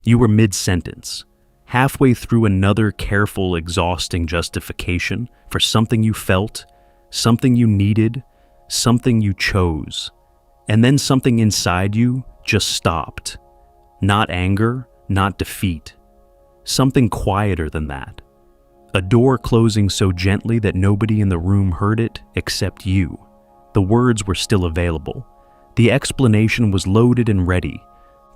You were mid-sentence, halfway through another careful, exhausting justification for something you felt, something you needed, something you chose. And then something inside you just stopped. Not anger, not defeat. Something quieter than that. A door closing so gently that nobody in the room heard it except you. The words were still available. The explanation was loaded and ready.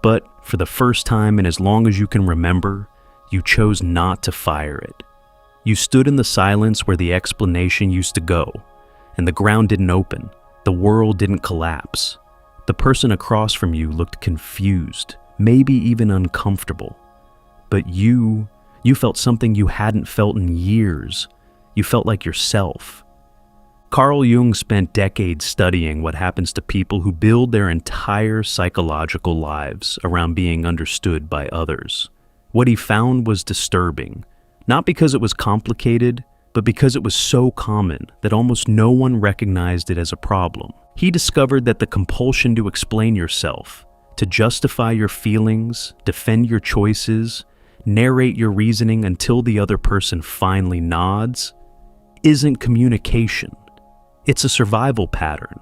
But for the first time in as long as you can remember, you chose not to fire it. You stood in the silence where the explanation used to go, and the ground didn't open. The world didn't collapse. The person across from you looked confused, maybe even uncomfortable. But you felt something you hadn't felt in years. You felt like yourself. Carl Jung spent decades studying what happens to people who build their entire psychological lives around being understood by others. What he found was disturbing, not because it was complicated, but because it was so common that almost no one recognized it as a problem. He discovered that the compulsion to explain yourself, to justify your feelings, defend your choices, narrate your reasoning until the other person finally nods, isn't communication. It's a survival pattern,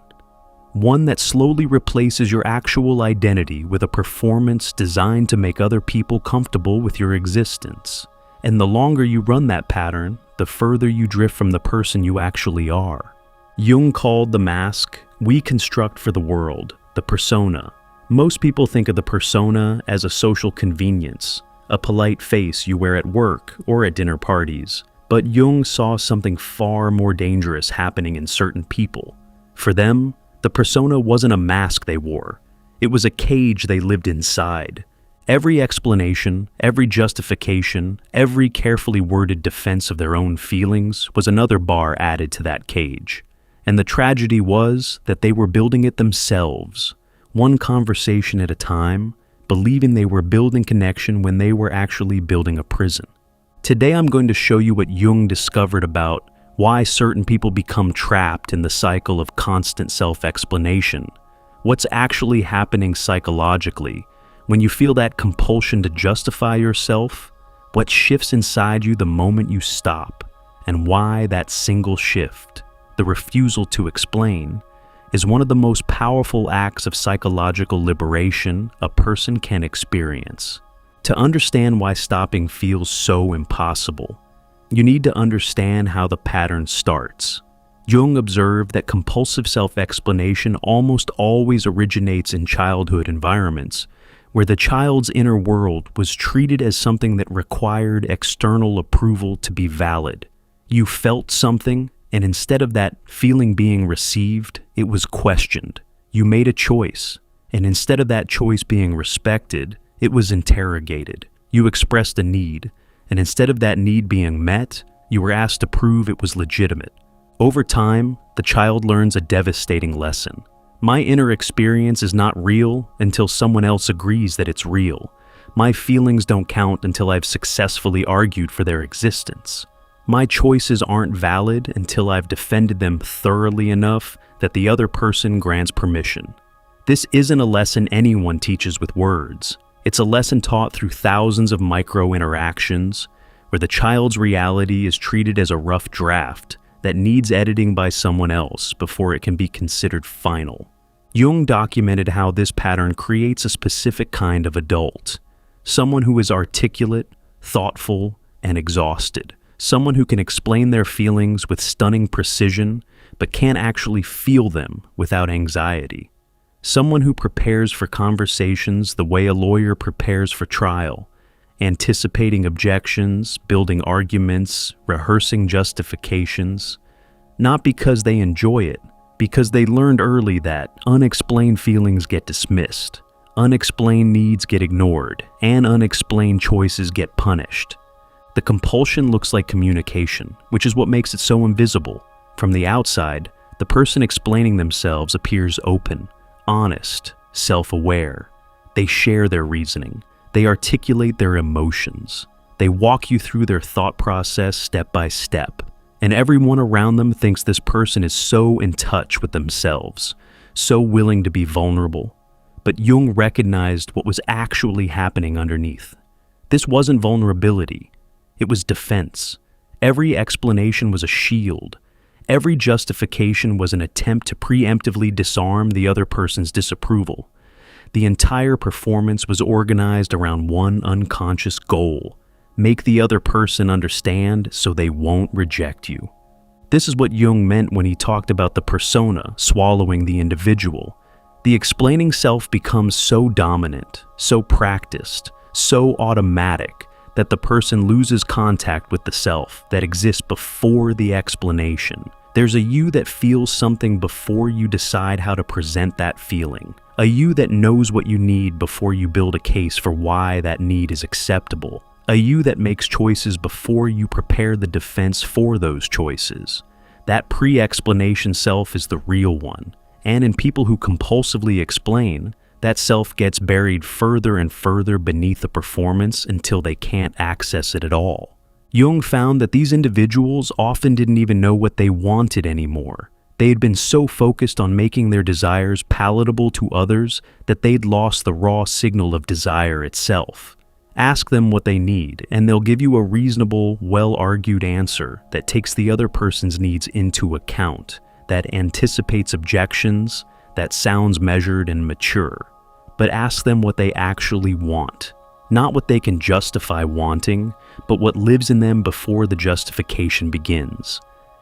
one that slowly replaces your actual identity with a performance designed to make other people comfortable with your existence. And the longer you run that pattern, the further you drift from the person you actually are. Jung called the mask we construct for the world, the persona. Most people think of the persona as a social convenience, a polite face you wear at work or at dinner parties. But Jung saw something far more dangerous happening in certain people. For them, the persona wasn't a mask they wore. It was a cage they lived inside. Every explanation, every justification, every carefully worded defense of their own feelings was another bar added to that cage. And the tragedy was that they were building it themselves, one conversation at a time, believing they were building connection when they were actually building a prison. Today I'm going to show you what Jung discovered about why certain people become trapped in the cycle of constant self-explanation, what's actually happening psychologically when you feel that compulsion to justify yourself, what shifts inside you the moment you stop, and why that single shift, the refusal to explain, is one of the most powerful acts of psychological liberation a person can experience. To understand why stopping feels so impossible, you need to understand how the pattern starts. Jung observed that compulsive self-explanation almost always originates in childhood environments, where the child's inner world was treated as something that required external approval to be valid. You felt something, and instead of that feeling being received, it was questioned. You made a choice, and instead of that choice being respected, it was interrogated. You expressed a need, and instead of that need being met, you were asked to prove it was legitimate. Over time, the child learns a devastating lesson. My inner experience is not real until someone else agrees that it's real. My feelings don't count until I've successfully argued for their existence. My choices aren't valid until I've defended them thoroughly enough that the other person grants permission. This isn't a lesson anyone teaches with words. It's a lesson taught through thousands of micro-interactions, where the child's reality is treated as a rough draft that needs editing by someone else before it can be considered final. Jung documented how this pattern creates a specific kind of adult, someone who is articulate, thoughtful, and exhausted, someone who can explain their feelings with stunning precision, but can't actually feel them without anxiety. Someone who prepares for conversations the way a lawyer prepares for trial, anticipating objections, building arguments, rehearsing justifications, not because they enjoy it, because they learned early that unexplained feelings get dismissed, unexplained needs get ignored, and unexplained choices get punished. The compulsion looks like communication, which is what makes it so invisible. From the outside, the person explaining themselves appears open, honest, self-aware. They share their reasoning. They articulate their emotions. They walk you through their thought process step by step. And everyone around them thinks this person is so in touch with themselves, so willing to be vulnerable. But Jung recognized what was actually happening underneath. This wasn't vulnerability. It was defense. Every explanation was a shield. Every justification was an attempt to preemptively disarm the other person's disapproval. The entire performance was organized around one unconscious goal: make the other person understand so they won't reject you. This is what Jung meant when he talked about the persona swallowing the individual. The explaining self becomes so dominant, so practiced, so automatic that the person loses contact with the self that exists before the explanation. There's a you that feels something before you decide how to present that feeling. A you that knows what you need before you build a case for why that need is acceptable. A you that makes choices before you prepare the defense for those choices. That pre-explanation self is the real one. And in people who compulsively explain, that self gets buried further and further beneath the performance until they can't access it at all. Jung found that these individuals often didn't even know what they wanted anymore. They had been so focused on making their desires palatable to others that they'd lost the raw signal of desire itself. Ask them what they need, and they'll give you a reasonable, well-argued answer that takes the other person's needs into account, that anticipates objections, that sounds measured and mature. But ask them what they actually want. Not what they can justify wanting, but what lives in them before the justification begins.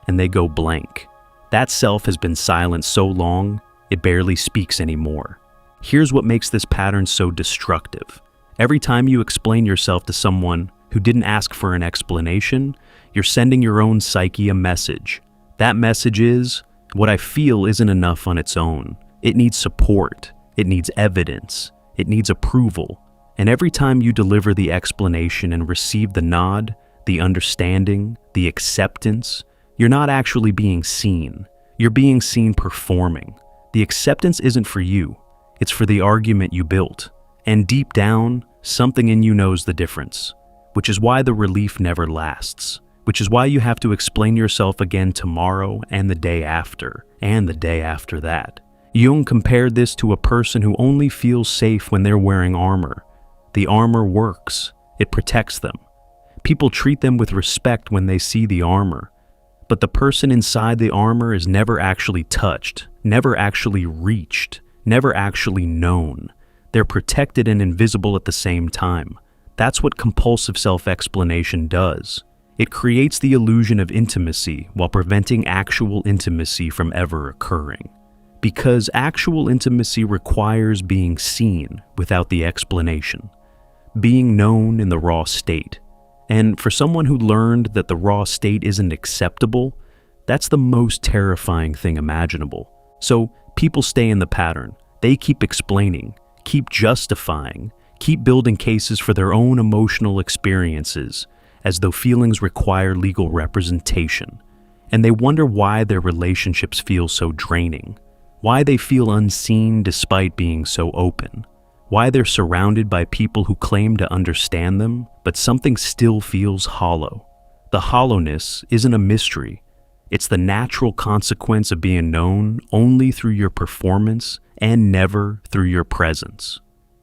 And they go blank. That self has been silent so long, it barely speaks anymore. Here's what makes this pattern so destructive. Every time you explain yourself to someone who didn't ask for an explanation, you're sending your own psyche a message. That message is, what I feel isn't enough on its own. It needs support. It needs evidence. It needs approval. And every time you deliver the explanation and receive the nod, the understanding, the acceptance, you're not actually being seen. You're being seen performing. The acceptance isn't for you. It's for the argument you built. And deep down, something in you knows the difference, which is why the relief never lasts, which is why you have to explain yourself again tomorrow and the day after, and the day after that. Jung compared this to a person who only feels safe when they're wearing armor. The armor works. It protects them. People treat them with respect when they see the armor. But the person inside the armor is never actually touched, never actually reached, never actually known. They're protected and invisible at the same time. That's what compulsive self-explanation does. It creates the illusion of intimacy while preventing actual intimacy from ever occurring. Because actual intimacy requires being seen without the explanation, being known in the raw state. And for someone who learned that the raw state isn't acceptable, that's the most terrifying thing imaginable. So people stay in the pattern. They keep explaining, keep justifying, keep building cases for their own emotional experiences, as though feelings require legal representation. And they wonder why their relationships feel so draining, why they feel unseen despite being so open, why they're surrounded by people who claim to understand them, but something still feels hollow. The hollowness isn't a mystery. It's the natural consequence of being known only through your performance and never through your presence.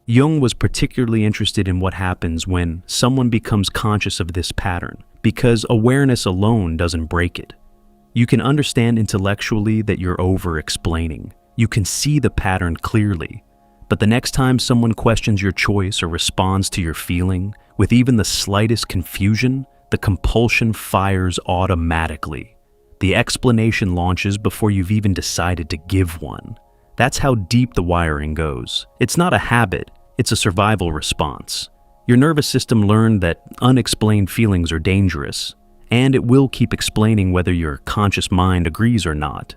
Jung was particularly interested in what happens when someone becomes conscious of this pattern, because awareness alone doesn't break it. You can understand intellectually that you're over-explaining. You can see the pattern clearly. But the next time someone questions your choice or responds to your feeling, with even the slightest confusion, the compulsion fires automatically. The explanation launches before you've even decided to give one. That's how deep the wiring goes. It's not a habit, it's a survival response. Your nervous system learned that unexplained feelings are dangerous, and it will keep explaining whether your conscious mind agrees or not.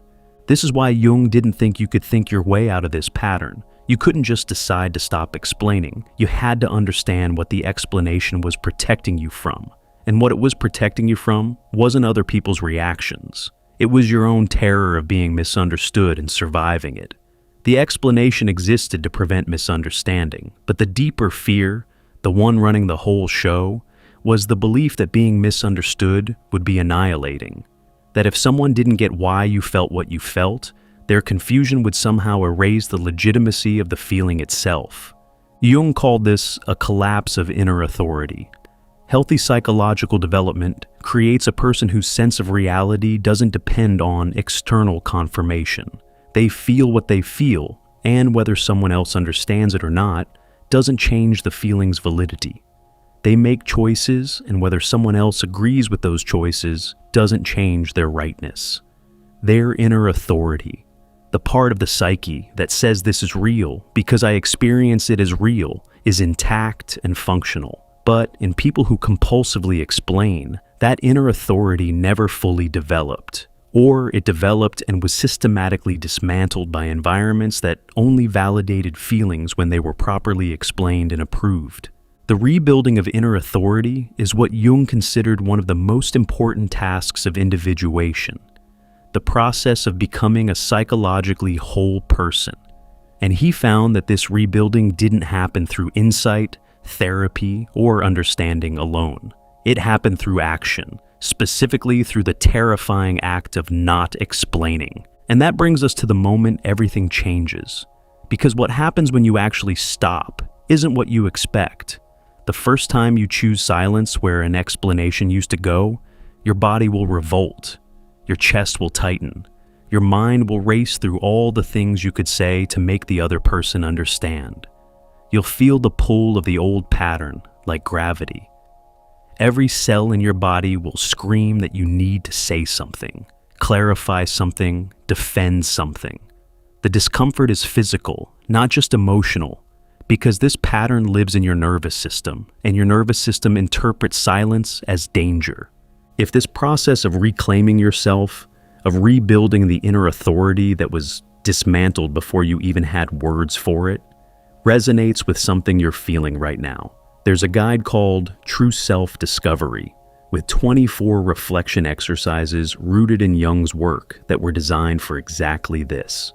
This is why Jung didn't think you could think your way out of this pattern. You couldn't just decide to stop explaining. You had to understand what the explanation was protecting you from. And what it was protecting you from wasn't other people's reactions. It was your own terror of being misunderstood and surviving it. The explanation existed to prevent misunderstanding, but the deeper fear, the one running the whole show, was the belief that being misunderstood would be annihilating. That if someone didn't get why you felt what you felt, Their confusion would somehow erase the legitimacy of the feeling itself. Jung called this a collapse of inner authority. Healthy psychological development creates a person whose sense of reality doesn't depend on external confirmation. They feel what they feel, and whether someone else understands it or not, doesn't change the feeling's validity. They make choices, and whether someone else agrees with those choices doesn't change their rightness. Their inner authority, the part of the psyche that says this is real because I experience it as real, is intact and functional. But in people who compulsively explain, that inner authority never fully developed, or it developed and was systematically dismantled by environments that only validated feelings when they were properly explained and approved. The rebuilding of inner authority is what Jung considered one of the most important tasks of individuation, the process of becoming a psychologically whole person. And he found that this rebuilding didn't happen through insight, therapy, or understanding alone. It happened through action, specifically through the terrifying act of not explaining. And that brings us to the moment everything changes. Because what happens when you actually stop isn't what you expect. The first time you choose silence where an explanation used to go, your body will revolt, your chest will tighten, your mind will race through all the things you could say to make the other person understand. You'll feel the pull of the old pattern, like gravity. Every cell in your body will scream that you need to say something, clarify something, defend something. The discomfort is physical, not just emotional, because this pattern lives in your nervous system, and your nervous system interprets silence as danger. If this process of reclaiming yourself, of rebuilding the inner authority that was dismantled before you even had words for it, resonates with something you're feeling right now, there's a guide called True Self-Discovery, with 24 reflection exercises rooted in Jung's work that were designed for exactly this,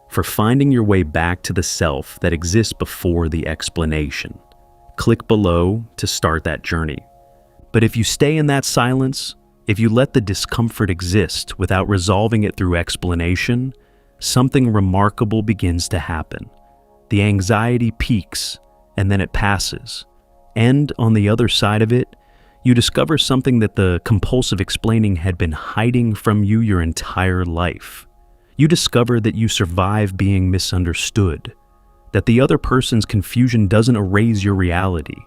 for finding your way back to the self that exists before the explanation. Click below to start that journey. But if you stay in that silence, if you let the discomfort exist without resolving it through explanation, something remarkable begins to happen. The anxiety peaks, and then it passes. And on the other side of it, you discover something that the compulsive explaining had been hiding from you your entire life. You discover that you survive being misunderstood, that the other person's confusion doesn't erase your reality,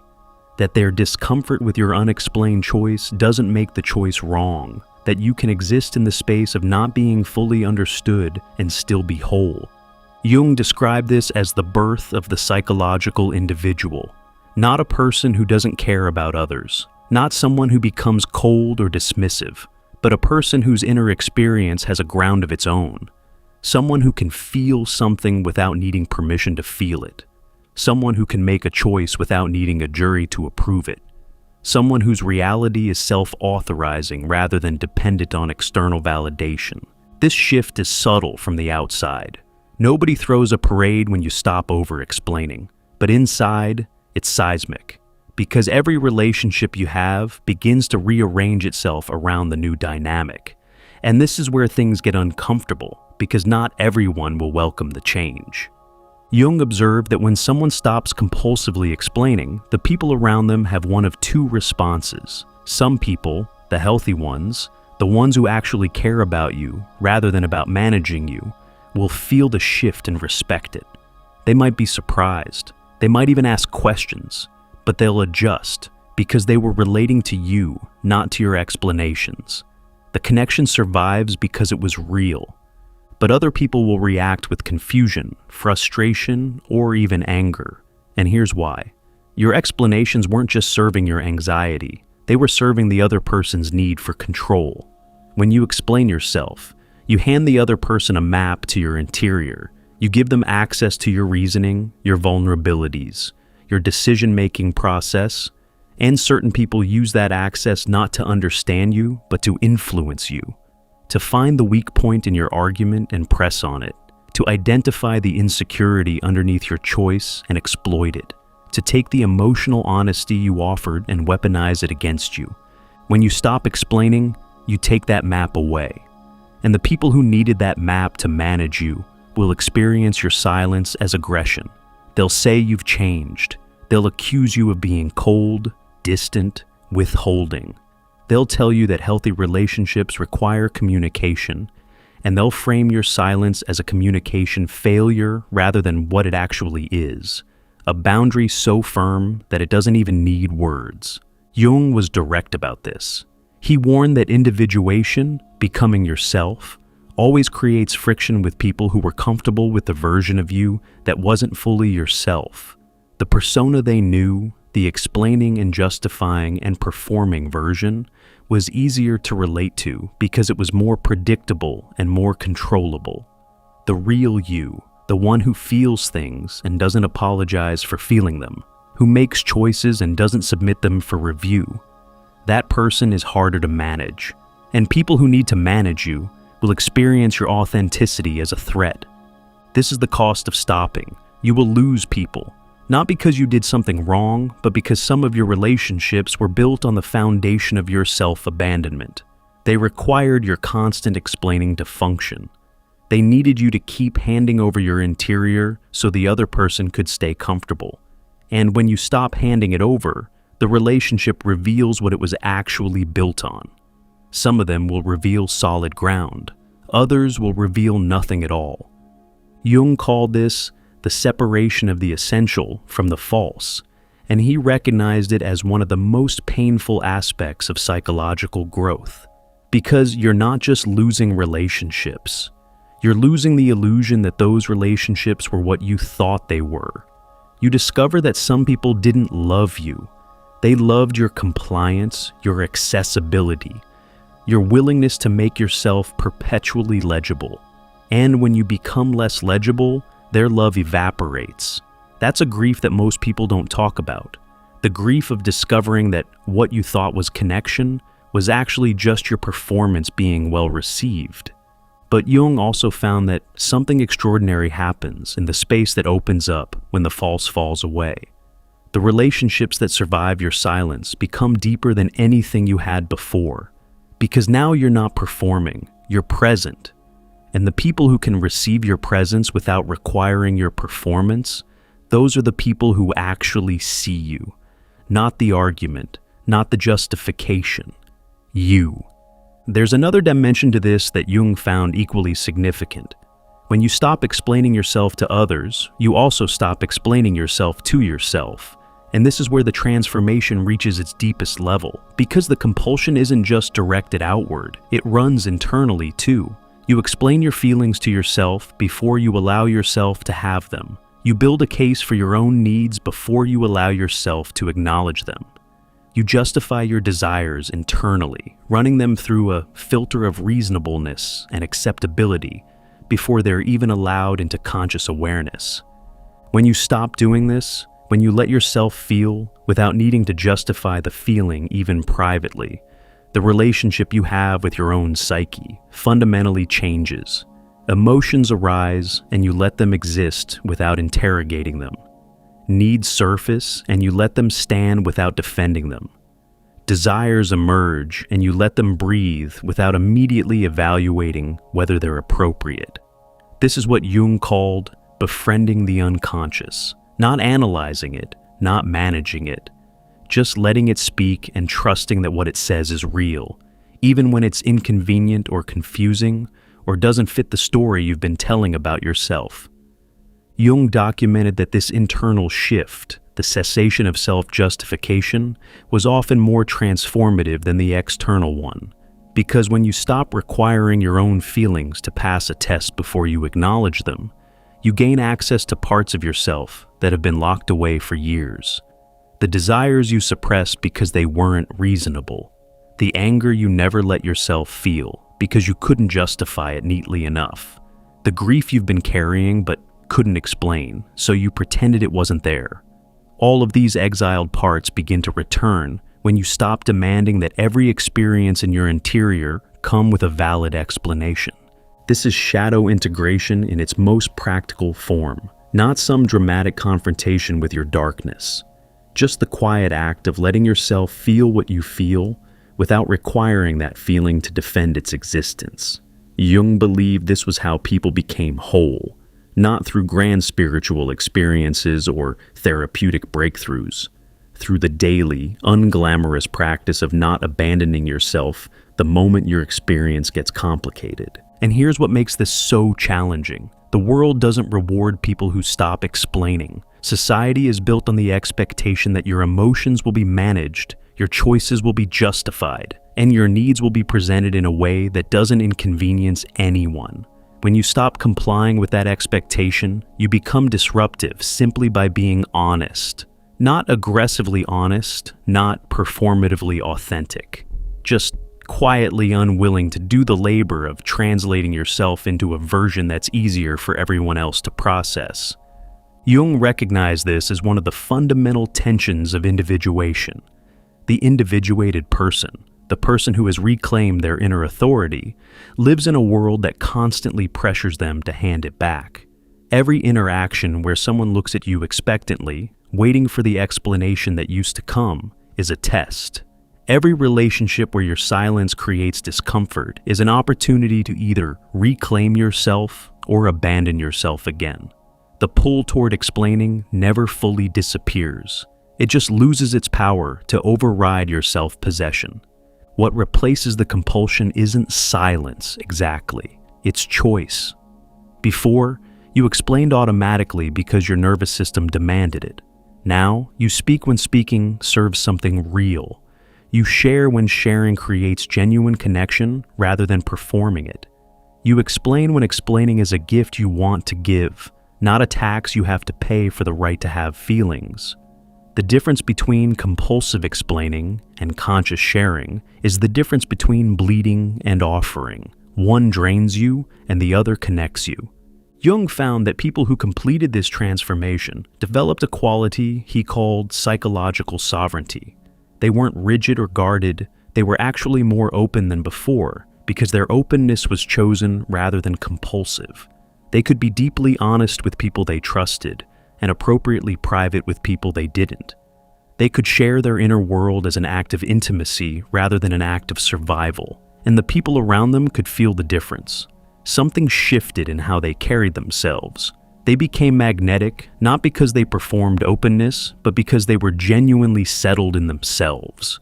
that their discomfort with your unexplained choice doesn't make the choice wrong, that you can exist in the space of not being fully understood and still be whole. Jung described this as the birth of the psychological individual, not a person who doesn't care about others, not someone who becomes cold or dismissive, but a person whose inner experience has a ground of its own, someone who can feel something without needing permission to feel it, someone who can make a choice without needing a jury to approve it, someone whose reality is self-authorizing rather than dependent on external validation. This shift is subtle from the outside. Nobody throws a parade when you stop over-explaining, but inside, it's seismic, because every relationship you have begins to rearrange itself around the new dynamic. And this is where things get uncomfortable, because not everyone will welcome the change. Jung observed that when someone stops compulsively explaining, the people around them have one of two responses. Some people, the healthy ones, the ones who actually care about you rather than about managing you, will feel the shift and respect it. They might be surprised. They might even ask questions, but they'll adjust because they were relating to you, not to your explanations. The connection survives because it was real. But other people will react with confusion, frustration, or even anger. And here's why. Your explanations weren't just serving your anxiety. They were serving the other person's need for control. When you explain yourself, you hand the other person a map to your interior. You give them access to your reasoning, your vulnerabilities, your decision-making process, and certain people use that access not to understand you, but to influence you, to find the weak point in your argument and press on it, to identify the insecurity underneath your choice and exploit it, to take the emotional honesty you offered and weaponize it against you. When you stop explaining, you take that map away. And the people who needed that map to manage you will experience your silence as aggression. They'll say you've changed. They'll accuse you of being cold, distant, withholding. They'll tell you that healthy relationships require communication, and they'll frame your silence as a communication failure rather than what it actually is, a boundary so firm that it doesn't even need words. Jung was direct about this. He warned that individuation, becoming yourself, always creates friction with people who were comfortable with the version of you that wasn't fully yourself. The persona they knew, the explaining and justifying and performing version, was easier to relate to because it was more predictable and more controllable. The real you, the one who feels things and doesn't apologize for feeling them, who makes choices and doesn't submit them for review, that person is harder to manage. And people who need to manage you will experience your authenticity as a threat. This is the cost of stopping. You will lose people, not because you did something wrong, but because some of your relationships were built on the foundation of your self-abandonment. They required your constant explaining to function. They needed you to keep handing over your interior so the other person could stay comfortable. And when you stop handing it over, the relationship reveals what it was actually built on. Some of them will reveal solid ground. Others will reveal nothing at all. Jung called this the separation of the essential from the false, and he recognized it as one of the most painful aspects of psychological growth. Because you're not just losing relationships, you're losing the illusion that those relationships were what you thought they were. You discover that some people didn't love you. They loved your compliance, your accessibility, your willingness to make yourself perpetually legible. And when you become less legible, their love evaporates. That's a grief that most people don't talk about. The grief of discovering that what you thought was connection was actually just your performance being well received. But Jung also found that something extraordinary happens in the space that opens up when the false falls away. The relationships that survive your silence become deeper than anything you had before, because now you're not performing, you're present. And the people who can receive your presence without requiring your performance, those are the people who actually see you. Not the argument, not the justification. You. There's another dimension to this that Jung found equally significant. When you stop explaining yourself to others, you also stop explaining yourself to yourself. And this is where the transformation reaches its deepest level, because the compulsion isn't just directed outward, it runs internally too. You explain your feelings to yourself before you allow yourself to have them. You build a case for your own needs before you allow yourself to acknowledge them. You justify your desires internally, running them through a filter of reasonableness and acceptability before they're even allowed into conscious awareness. When you stop doing this, when you let yourself feel without needing to justify the feeling even privately, the relationship you have with your own psyche fundamentally changes. Emotions arise and you let them exist without interrogating them. Needs surface and you let them stand without defending them. Desires emerge and you let them breathe without immediately evaluating whether they're appropriate. This is what Jung called befriending the unconscious, not analyzing it, not managing it, just letting it speak and trusting that what it says is real, even when it's inconvenient or confusing or doesn't fit the story you've been telling about yourself. Jung documented that this internal shift, the cessation of self-justification, was often more transformative than the external one, because when you stop requiring your own feelings to pass a test before you acknowledge them, you gain access to parts of yourself that have been locked away for years. The desires you suppressed because they weren't reasonable. The anger you never let yourself feel because you couldn't justify it neatly enough. The grief you've been carrying but couldn't explain, so you pretended it wasn't there. All of these exiled parts begin to return when you stop demanding that every experience in your interior come with a valid explanation. This is shadow integration in its most practical form, not some dramatic confrontation with your darkness. Just the quiet act of letting yourself feel what you feel without requiring that feeling to defend its existence. Jung believed this was how people became whole, not through grand spiritual experiences or therapeutic breakthroughs, through the daily, unglamorous practice of not abandoning yourself the moment your experience gets complicated. And here's what makes this so challenging. The world doesn't reward people who stop explaining. Society is built on the expectation that your emotions will be managed, your choices will be justified, and your needs will be presented in a way that doesn't inconvenience anyone. When you stop complying with that expectation, you become disruptive simply by being honest. Not aggressively honest, not performatively authentic. Just quietly unwilling to do the labor of translating yourself into a version that's easier for everyone else to process. Jung recognized this as one of the fundamental tensions of individuation. The individuated person, the person who has reclaimed their inner authority, lives in a world that constantly pressures them to hand it back. Every interaction where someone looks at you expectantly, waiting for the explanation that used to come, is a test. Every relationship where your silence creates discomfort is an opportunity to either reclaim yourself or abandon yourself again. The pull toward explaining never fully disappears. It just loses its power to override your self-possession. What replaces the compulsion isn't silence exactly, it's choice. Before, you explained automatically because your nervous system demanded it. Now, you speak when speaking serves something real. You share when sharing creates genuine connection rather than performing it. You explain when explaining is a gift you want to give, not a tax you have to pay for the right to have feelings. The difference between compulsive explaining and conscious sharing is the difference between bleeding and offering. One drains you and the other connects you. Jung found that people who completed this transformation developed a quality he called psychological sovereignty. They weren't rigid or guarded, they were actually more open than before because their openness was chosen rather than compulsive. They could be deeply honest with people they trusted and appropriately private with people they didn't. They could share their inner world as an act of intimacy rather than an act of survival, and the people around them could feel the difference. Something shifted in how they carried themselves. They became magnetic, not because they performed openness, but because they were genuinely settled in themselves.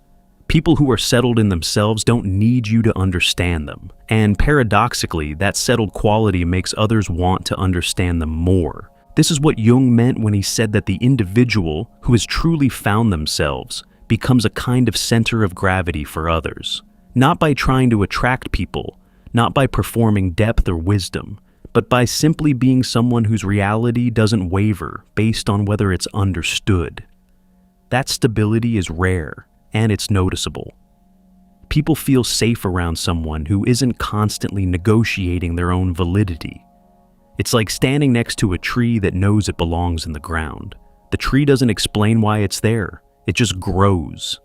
People who are settled in themselves don't need you to understand them. And paradoxically, that settled quality makes others want to understand them more. This is what Jung meant when he said that the individual who has truly found themselves becomes a kind of center of gravity for others. Not by trying to attract people, not by performing depth or wisdom, but by simply being someone whose reality doesn't waver based on whether it's understood. That stability is rare, and it's noticeable. People feel safe around someone who isn't constantly negotiating their own validity. It's like standing next to a tree that knows it belongs in the ground. The tree doesn't explain why it's there, it just grows.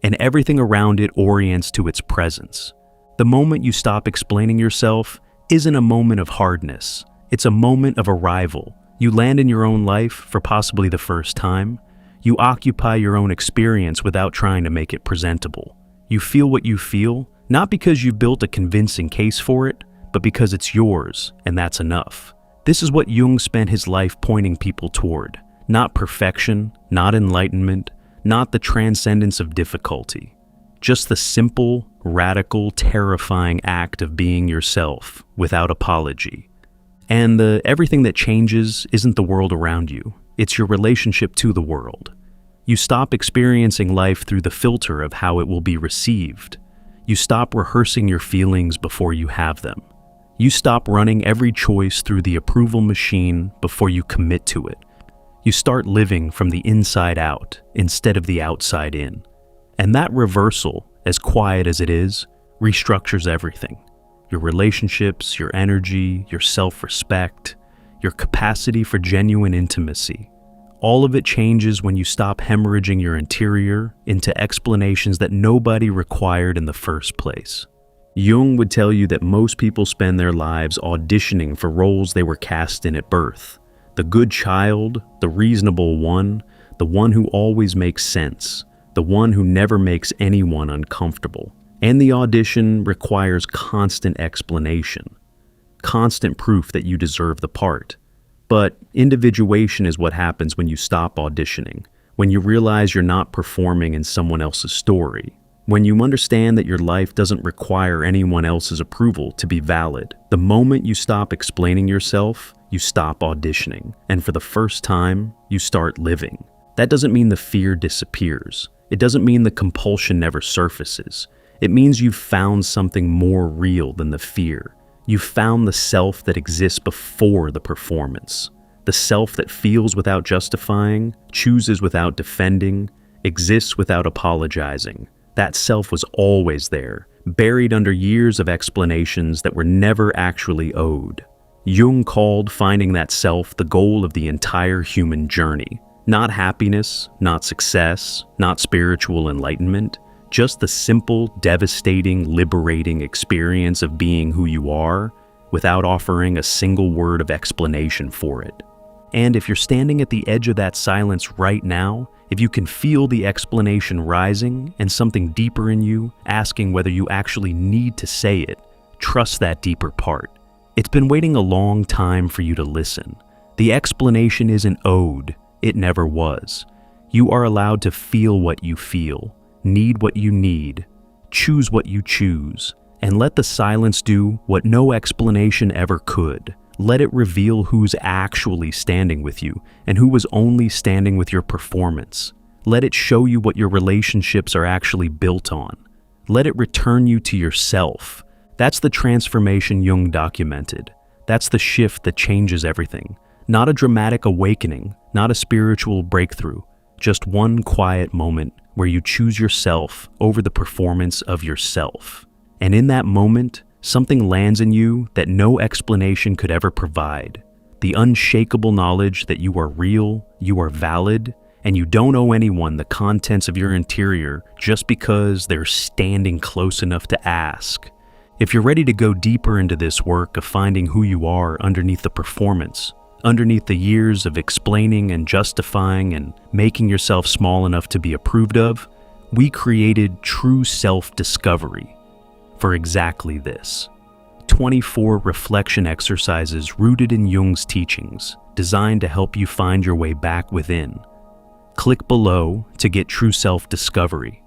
And everything around it orients to its presence. The moment you stop explaining yourself isn't a moment of hardness, it's a moment of arrival. You land in your own life for possibly the first time. You occupy your own experience without trying to make it presentable. You feel what you feel, not because you've built a convincing case for it, but because it's yours, and that's enough. This is what Jung spent his life pointing people toward. Not perfection, not enlightenment, not the transcendence of difficulty. Just the simple, radical, terrifying act of being yourself, without apology. And the everything that changes isn't the world around you. It's your relationship to the world. You stop experiencing life through the filter of how it will be received. You stop rehearsing your feelings before you have them. You stop running every choice through the approval machine before you commit to it. You start living from the inside out instead of the outside in. And that reversal, as quiet as it is, restructures everything. Your relationships, your energy, your self-respect, your capacity for genuine intimacy. All of it changes when you stop hemorrhaging your interior into explanations that nobody required in the first place. Jung would tell you that most people spend their lives auditioning for roles they were cast in at birth. The good child, the reasonable one, the one who always makes sense, the one who never makes anyone uncomfortable. And the audition requires constant explanation, constant proof that you deserve the part. But individuation is what happens when you stop auditioning, when you realize you're not performing in someone else's story, when you understand that your life doesn't require anyone else's approval to be valid. The moment you stop explaining yourself, you stop auditioning, and for the first time, you start living. That doesn't mean the fear disappears. It doesn't mean the compulsion never surfaces. It means you've found something more real than the fear. You've found the self that exists before the performance. The self that feels without justifying, chooses without defending, exists without apologizing. That self was always there, buried under years of explanations that were never actually owed. Jung called finding that self the goal of the entire human journey. Not happiness, not success, not spiritual enlightenment, just the simple, devastating, liberating experience of being who you are without offering a single word of explanation for it. And if you're standing at the edge of that silence right now, if you can feel the explanation rising and something deeper in you asking whether you actually need to say it, trust that deeper part. It's been waiting a long time for you to listen. The explanation isn't owed. It never was. You are allowed to feel what you feel, need what you need, choose what you choose, and let the silence do what no explanation ever could. Let it reveal who's actually standing with you and who was only standing with your performance. Let it show you what your relationships are actually built on. Let it return you to yourself. That's the transformation Jung documented. That's the shift that changes everything. Not a dramatic awakening, not a spiritual breakthrough, just one quiet moment where you choose yourself over the performance of yourself. And in that moment, something lands in you that no explanation could ever provide. The unshakable knowledge that you are real, you are valid, and you don't owe anyone the contents of your interior just because they're standing close enough to ask. If you're ready to go deeper into this work of finding who you are underneath the performance, underneath the years of explaining and justifying and making yourself small enough to be approved of, we created true self-discovery for exactly this. 24 reflection exercises rooted in Jung's teachings, designed to help you find your way back within. Click below to get true self-discovery.